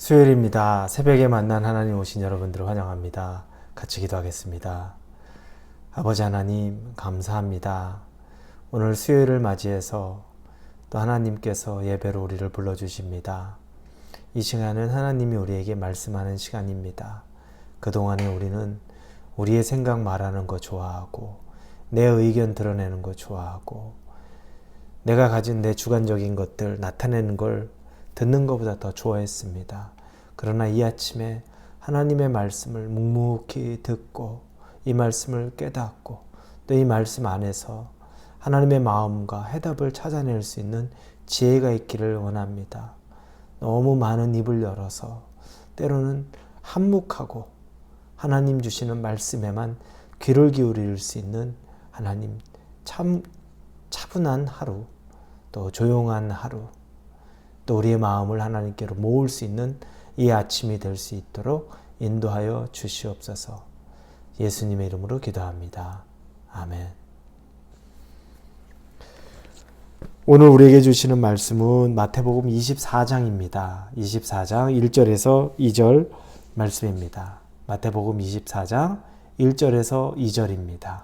수요일입니다. 새벽에 만난 하나님 오신 여러분들을 환영합니다. 같이 기도하겠습니다. 아버지 하나님 감사합니다. 오늘 수요일을 맞이해서 또 하나님께서 예배로 우리를 불러주십니다. 이 시간은 하나님이 우리에게 말씀하는 시간입니다. 그동안에 우리는 우리의 생각 말하는 거 좋아하고 내 의견 드러내는 거 좋아하고 내가 가진 내 주관적인 것들 나타내는 걸 듣는 것보다 더 좋아했습니다. 그러나 이 아침에 하나님의 말씀을 묵묵히 듣고 이 말씀을 깨닫고 또 이 말씀 안에서 하나님의 마음과 해답을 찾아낼 수 있는 지혜가 있기를 원합니다. 너무 많은 입을 열어서 때로는 한묵하고 하나님 주시는 말씀에만 귀를 기울일 수 있는 하나님 차분한 하루, 또 조용한 하루, 또 우리의 마음을 하나님께로 모을 수 있는 이 아침이 될 수 있도록 인도하여 주시옵소서. 예수님의 이름으로 기도합니다. 아멘. 오늘 우리에게 주시는 말씀은 마태복음 24장입니다. 24장 1절에서 2절 말씀입니다. 마태복음 24장 1절에서 2절입니다.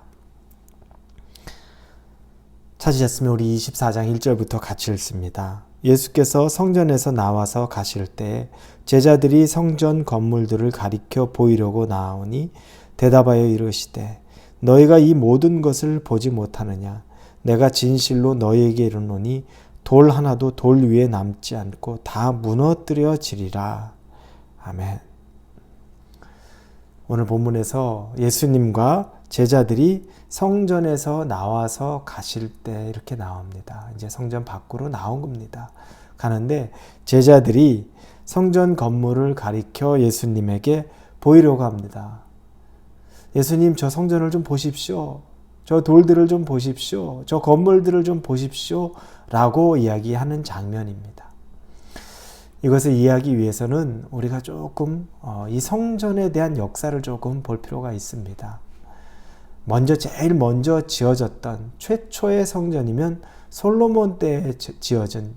찾으셨으면 우리 24장 1절부터 같이 읽습니다. 예수께서 성전에서 나와서 가실 때 제자들이 성전 건물들을 가리켜 보이려고 나오니 대답하여 이르시되 너희가 이 모든 것을 보지 못하느냐? 내가 진실로 너희에게 이르노니 돌 하나도 돌 위에 남지 않고 다 무너뜨려지리라. 아멘. 오늘 본문에서 예수님과 제자들이 성전에서 나와서 가실 때 이렇게 나옵니다. 이제 성전 밖으로 나온 겁니다. 가는데 제자들이 성전 건물을 가리켜 예수님에게 보이려고 합니다. 예수님, 저 성전을 좀 보십시오. 저 돌들을 좀 보십시오. 저 건물들을 좀 보십시오. 라고 이야기하는 장면입니다. 이것을 이해하기 위해서는 우리가 조금 이 성전에 대한 역사를 조금 볼 필요가 있습니다. 제일 먼저 지어졌던 최초의 성전이면 솔로몬 때에 지어진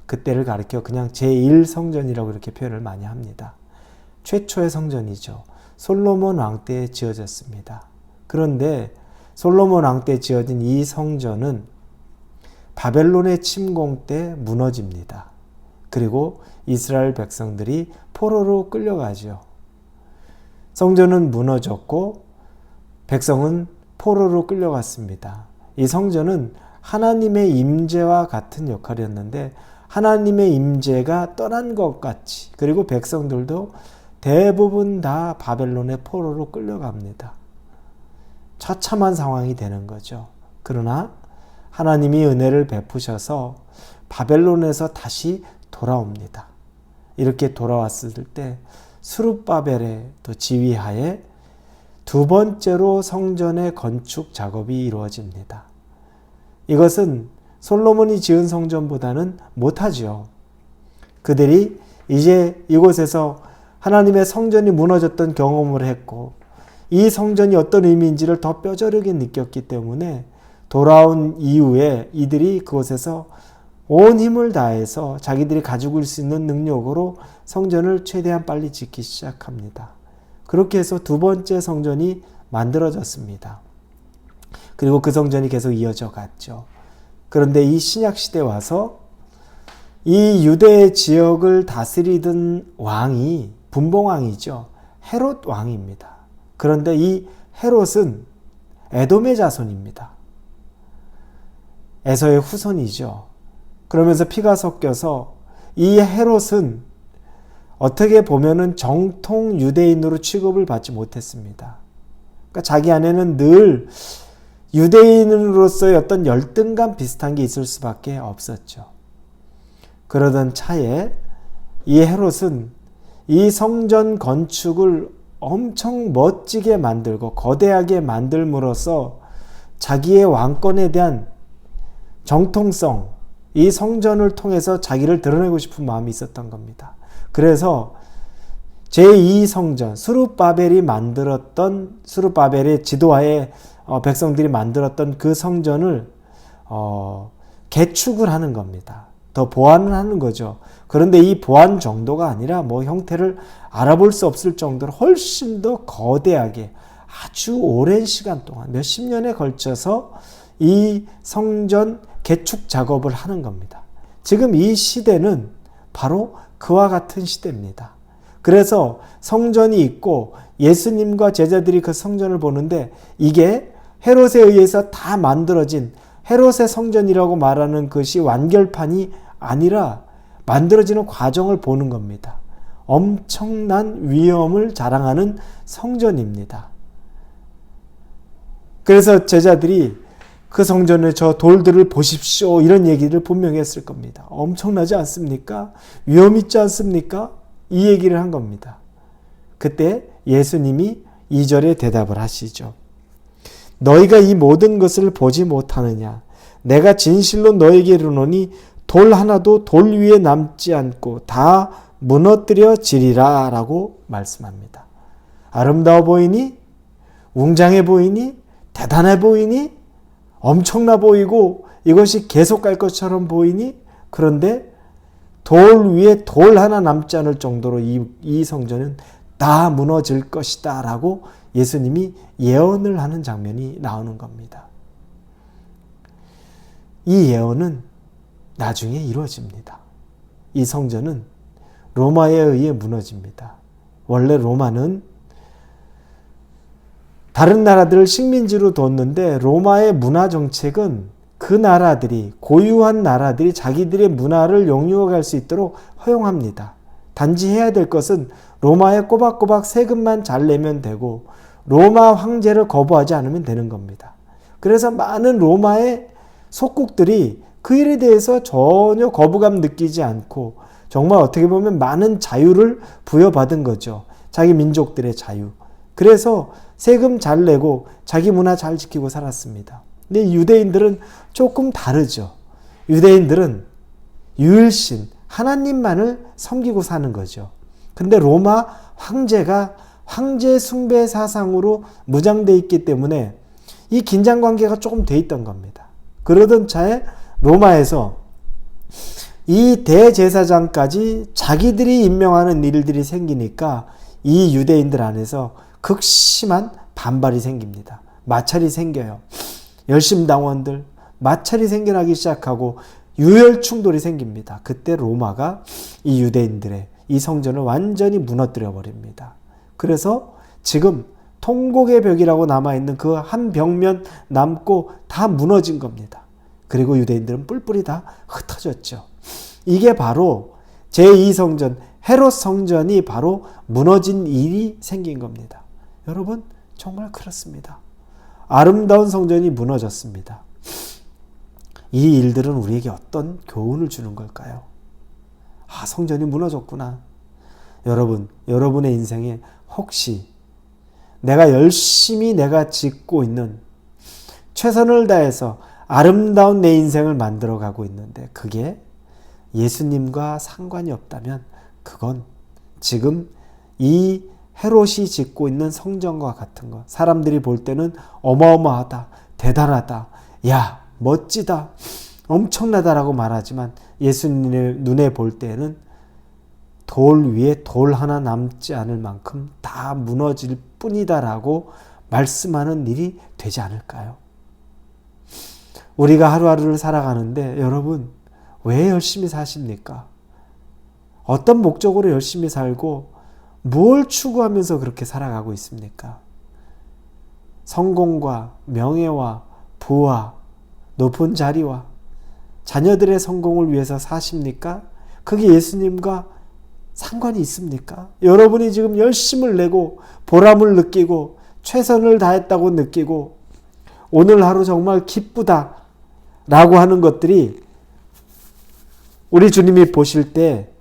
그때를 가리켜 그냥 제1성전이라고 이렇게 표현을 많이 합니다. 최초의 성전이죠. 솔로몬 왕 때에 지어졌습니다. 그런데 솔로몬 왕 때 지어진 이 성전은 바벨론의 침공 때 무너집니다. 그리고 이스라엘 백성들이 포로로 끌려가죠. 성전은 무너졌고 백성은 포로로 끌려갔습니다. 이 성전은 하나님의 임재와 같은 역할이었는데 하나님의 임재가 떠난 것 같이 그리고 백성들도 대부분 다 바벨론의 포로로 끌려갑니다. 처참한 상황이 되는 거죠. 그러나 하나님이 은혜를 베푸셔서 바벨론에서 다시 돌아옵니다. 이렇게 돌아왔을 때 스룹바벨의 또 지휘하에 두 번째로 성전의 건축 작업이 이루어집니다. 이것은 솔로몬이 지은 성전보다는 못하죠. 그들이 이제 이곳에서 하나님의 성전이 무너졌던 경험을 했고 이 성전이 어떤 의미인지를 더 뼈저리게 느꼈기 때문에 돌아온 이후에 이들이 그곳에서 온 힘을 다해서 자기들이 가지고 있을 수 있는 능력으로 성전을 최대한 빨리 짓기 시작합니다. 그렇게 해서 두 번째 성전이 만들어졌습니다. 그리고 그 성전이 계속 이어져 갔죠. 그런데 이 신약시대에 와서 이 유대 지역을 다스리던 왕이 분봉왕이죠. 헤롯 왕입니다. 그런데 이 헤롯은 에돔의 자손입니다. 에서의 후손이죠. 그러면서 피가 섞여서 이 헤롯은 어떻게 보면은 정통 유대인으로 취급을 받지 못했습니다. 그러니까 자기 안에는 늘 유대인으로서의 어떤 열등감 비슷한 게 있을 수밖에 없었죠. 그러던 차에 이 헤롯은 이 성전 건축을 엄청 멋지게 만들고 거대하게 만들므로써 자기의 왕권에 대한 정통성, 이 성전을 통해서 자기를 드러내고 싶은 마음이 있었던 겁니다. 그래서 제2성전, 스룹바벨의 지도하에 백성들이 만들었던 그 성전을 개축을 하는 겁니다. 더 보완을 하는 거죠. 그런데 이 보완 정도가 아니라 뭐 형태를 알아볼 수 없을 정도로 훨씬 더 거대하게 아주 오랜 시간 동안 몇십 년에 걸쳐서 이 성전 개축 작업을 하는 겁니다. 지금 이 시대는 바로 그와 같은 시대입니다. 그래서 성전이 있고 예수님과 제자들이 그 성전을 보는데 이게 헤롯에 의해서 다 만들어진 헤롯의 성전이라고 말하는 것이 완결판이 아니라 만들어지는 과정을 보는 겁니다. 엄청난 위엄을 자랑하는 성전입니다. 그래서 제자들이 그 성전의 저 돌들을 보십시오 이런 얘기를 분명히 했을 겁니다. 엄청나지 않습니까? 위엄 있지 않습니까? 이 얘기를 한 겁니다. 그때 예수님이 2절에 대답을 하시죠. 너희가 이 모든 것을 보지 못하느냐? 내가 진실로 너희에게 이르노니 돌 하나도 돌 위에 남지 않고 다 무너뜨려지리라 라고 말씀합니다. 아름다워 보이니? 웅장해 보이니? 대단해 보이니? 엄청나 보이고 이것이 계속 갈 것처럼 보이니? 그런데 돌 위에 돌 하나 남지 않을 정도로 이 성전은 다 무너질 것이다 라고 예수님이 예언을 하는 장면이 나오는 겁니다. 이 예언은 나중에 이루어집니다. 이 성전은 로마에 의해 무너집니다. 원래 로마는 다른 나라들을 식민지로 뒀는데 로마의 문화 정책은 그 나라들이 고유한 나라들이 자기들의 문화를 영유해갈 수 있도록 허용합니다. 단지 해야 될 것은 로마에 꼬박꼬박 세금만 잘 내면 되고 로마 황제를 거부하지 않으면 되는 겁니다. 그래서 많은 로마의 속국들이 그 일에 대해서 전혀 거부감 느끼지 않고 정말 어떻게 보면 많은 자유를 부여받은 거죠. 자기 민족들의 자유. 그래서 세금 잘 내고 자기 문화 잘 지키고 살았습니다. 근데 유대인들은 조금 다르죠. 유대인들은 유일신 하나님만을 섬기고 사는 거죠. 근데 로마 황제가 황제 숭배 사상으로 무장돼 있기 때문에 이 긴장 관계가 조금 돼 있던 겁니다. 그러던 차에 로마에서 이 대제사장까지 자기들이 임명하는 일들이 생기니까 이 유대인들 안에서 극심한 반발이 생깁니다. 마찰이 생겨요. 열심당원들 마찰이 생겨나기 시작하고 유혈 충돌이 생깁니다. 그때 로마가 이 유대인들의 이 성전을 완전히 무너뜨려 버립니다. 그래서 지금 통곡의 벽이라고 남아있는 그 한 벽면 남고 다 무너진 겁니다. 그리고 유대인들은 뿔뿔이 다 흩어졌죠. 이게 바로 제2성전 헤롯 성전이 바로 무너진 일이 생긴 겁니다. 여러분 정말 그렇습니다. 아름다운 성전이 무너졌습니다. 이 일들은 우리에게 어떤 교훈을 주는 걸까요? 아, 성전이 무너졌구나. 여러분, 여러분의 인생에 혹시 내가 열심히 내가 짓고 있는 최선을 다해서 아름다운 내 인생을 만들어가고 있는데 그게 예수님과 상관이 없다면 그건 지금 이 헤롯이 짓고 있는 성전과 같은 것. 사람들이 볼 때는 어마어마하다, 대단하다, 야 멋지다, 엄청나다라고 말하지만 예수님의 눈에 볼 때는 돌 위에 돌 하나 남지 않을 만큼 다 무너질 뿐이다라고 말씀하는 일이 되지 않을까요? 우리가 하루하루를 살아가는데 여러분 왜 열심히 사십니까? 어떤 목적으로 열심히 살고 뭘 추구하면서 그렇게 살아가고 있습니까? 성공과 명예와 부와 높은 자리와 자녀들의 성공을 위해서 사십니까? 그게 예수님과 상관이 있습니까? 여러분이 지금 열심을 내고 보람을 느끼고 최선을 다했다고 느끼고 오늘 하루 정말 기쁘다 라고 하는 것들이 우리 주님이 보실 때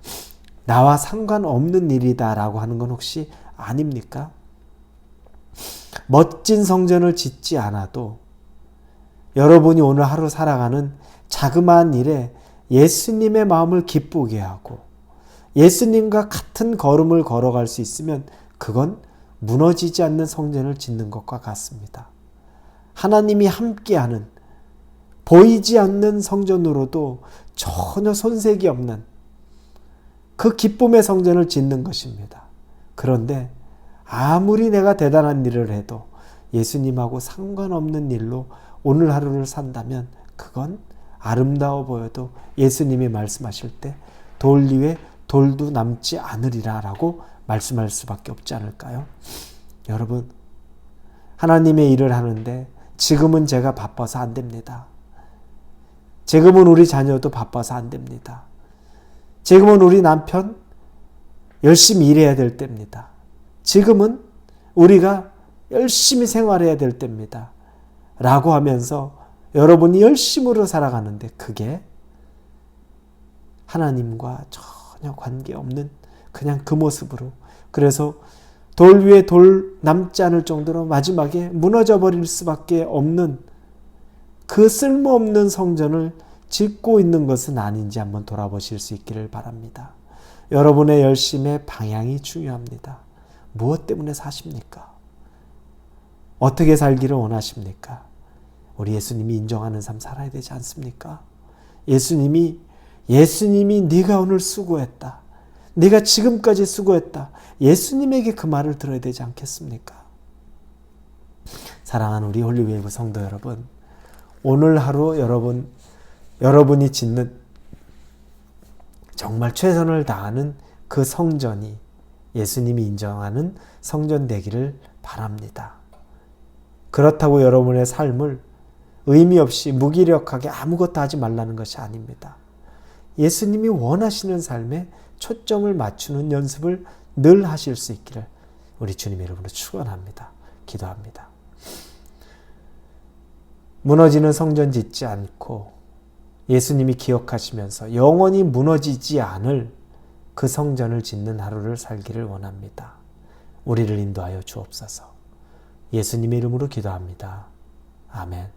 나와 상관없는 일이다 라고 하는 건 혹시 아닙니까? 멋진 성전을 짓지 않아도 여러분이 오늘 하루 살아가는 자그마한 일에 예수님의 마음을 기쁘게 하고 예수님과 같은 걸음을 걸어갈 수 있으면 그건 무너지지 않는 성전을 짓는 것과 같습니다. 하나님이 함께하는 보이지 않는 성전으로도 전혀 손색이 없는 그 기쁨의 성전을 짓는 것입니다. 그런데 아무리 내가 대단한 일을 해도 예수님하고 상관없는 일로 오늘 하루를 산다면 그건 아름다워 보여도 예수님이 말씀하실 때 돌 위에 돌도 남지 않으리라 라고 말씀할 수밖에 없지 않을까요? 여러분, 하나님의 일을 하는데 지금은 제가 바빠서 안 됩니다. 지금은 우리 자녀도 바빠서 안 됩니다. 지금은 우리 남편 열심히 일해야 될 때입니다. 지금은 우리가 열심히 생활해야 될 때입니다. 라고 하면서 여러분이 열심으로 살아가는데 그게 하나님과 전혀 관계없는 그냥 그 모습으로, 그래서 돌 위에 돌 남지 않을 정도로 마지막에 무너져 버릴 수밖에 없는 그 쓸모없는 성전을 짓고 있는 것은 아닌지 한번 돌아보실 수 있기를 바랍니다. 여러분의 열심의 방향이 중요합니다. 무엇 때문에 사십니까? 어떻게 살기를 원하십니까? 우리 예수님이 인정하는 삶 살아야 되지 않습니까? 예수님이 네가 오늘 수고했다. 네가 지금까지 수고했다. 예수님에게 그 말을 들어야 되지 않겠습니까? 사랑하는 우리 홀리웨이브 성도 여러분, 오늘 하루 여러분이 짓는 정말 최선을 다하는 그 성전이 예수님이 인정하는 성전 되기를 바랍니다. 그렇다고 여러분의 삶을 의미 없이 무기력하게 아무것도 하지 말라는 것이 아닙니다. 예수님이 원하시는 삶에 초점을 맞추는 연습을 늘 하실 수 있기를 우리 주님 이름으로 축원합니다. 기도합니다. 무너지는 성전 짓지 않고 예수님이 기억하시면서 영원히 무너지지 않을 그 성전을 짓는 하루를 살기를 원합니다. 우리를 인도하여 주옵소서. 예수님의 이름으로 기도합니다. 아멘.